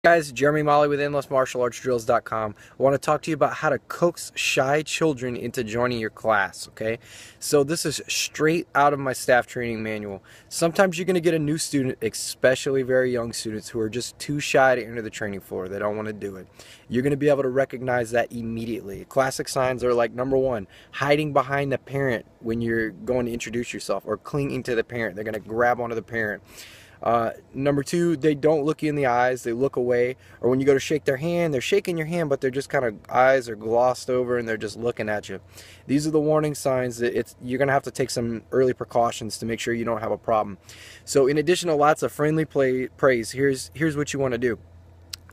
Guys, Jeremy Molly with EndlessMartialArtsDrills.com. I want to talk to you about how to coax shy children into joining your class, okay? So this is straight out of my staff training manual. Sometimes you're going to get a new student, especially very young students, who are just too shy to enter the training floor. They don't want to do it. You're going to be able to recognize that immediately. Classic signs are like, number one, hiding behind the parent when you're going to introduce yourself, or clinging to the parent. They're going to grab onto the parent. Number two, they don't look you in the eyes, they look away. Or when you go to shake their hand, they're shaking your hand, but they're just kind of, eyes are glossed over and they're just looking at you. These are the warning signs that you're going to have to take some early precautions to make sure you don't have a problem. So in addition to lots of friendly praise, here's what you want to do.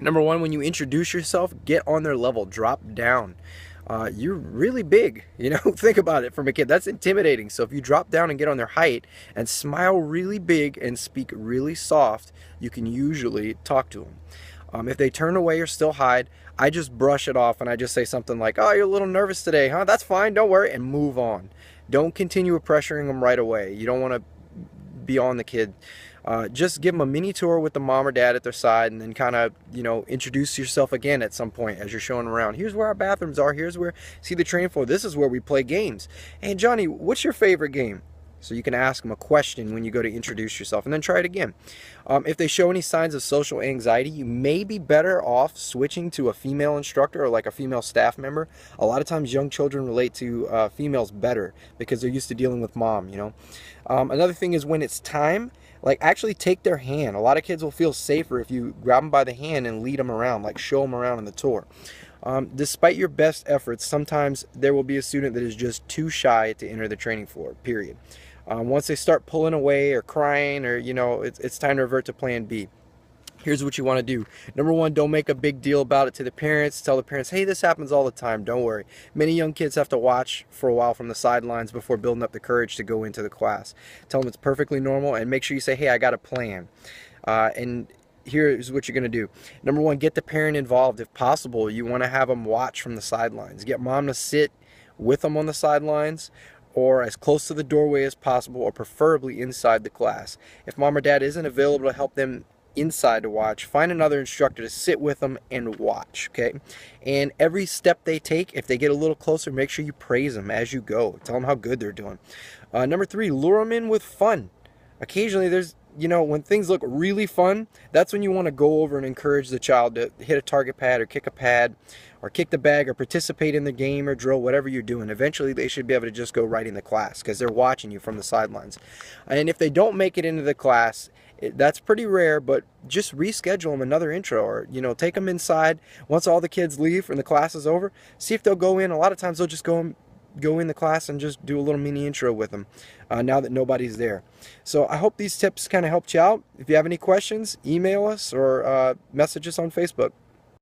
Number one, when you introduce yourself, get on their level, drop down. You're really big, think about it. From a kid, that's intimidating. So if you drop down and get on their height and smile really big and speak really soft, you can usually talk to them. If they turn away or still hide, I just brush it off and I just say something like, "Oh, you're a little nervous today, huh? That's fine, don't worry," and move on. Don't continue pressuring them right away. You don't want to be on the kid. Just give them a mini tour with the mom or dad at their side, and then kind of, introduce yourself again at some point as you're showing them around. Here's where our bathrooms are. Here's where, see the training floor. This is where we play games. Hey, Johnny, what's your favorite game? So you can ask them a question when you go to introduce yourself, and then try it again. If they show any signs of social anxiety, you may be better off switching to a female instructor or like a female staff member. A lot of times young children relate to females better because they're used to dealing with mom, Another thing is when it's time, actually take their hand. A lot of kids will feel safer if you grab them by the hand and lead them around, like show them around in the tour. Despite your best efforts, sometimes there will be a student that is just too shy to enter the training floor, period. Once they start pulling away or crying, or it's time to revert to plan B. Here's what you want to do. Number one, don't make a big deal about it to the parents. Tell the parents, hey, this happens all the time, don't worry. Many young kids have to watch for a while from the sidelines before building up the courage to go into the class. Tell them it's perfectly normal, and make sure you say, hey, I got a plan. And here's what you're going to do. Number one, get the parent involved. If possible, you want to have them watch from the sidelines. Get mom to sit with them on the sidelines, or as close to the doorway as possible, or preferably inside the class. If mom or dad isn't available to help them inside to watch, find another instructor to sit with them and watch, okay? And every step they take, if they get a little closer, make sure you praise them as you go. Tell them how good they're doing. Number three, lure them in with fun. Occasionally there's, when things look really fun, that's when you want to go over and encourage the child to hit a target pad or kick a pad or kick the bag or participate in the game or drill, whatever you're doing. Eventually they should be able to just go right in the class because they're watching you from the sidelines. And if they don't make it into the class, that's pretty rare, but just reschedule them another intro, or take them inside once all the kids leave and the class is over. See if they'll go in. A lot of times they'll just go in the class and just do a little mini intro with them now that nobody's there. So I hope these tips kind of helped you out. If you have any questions, email us or message us on Facebook.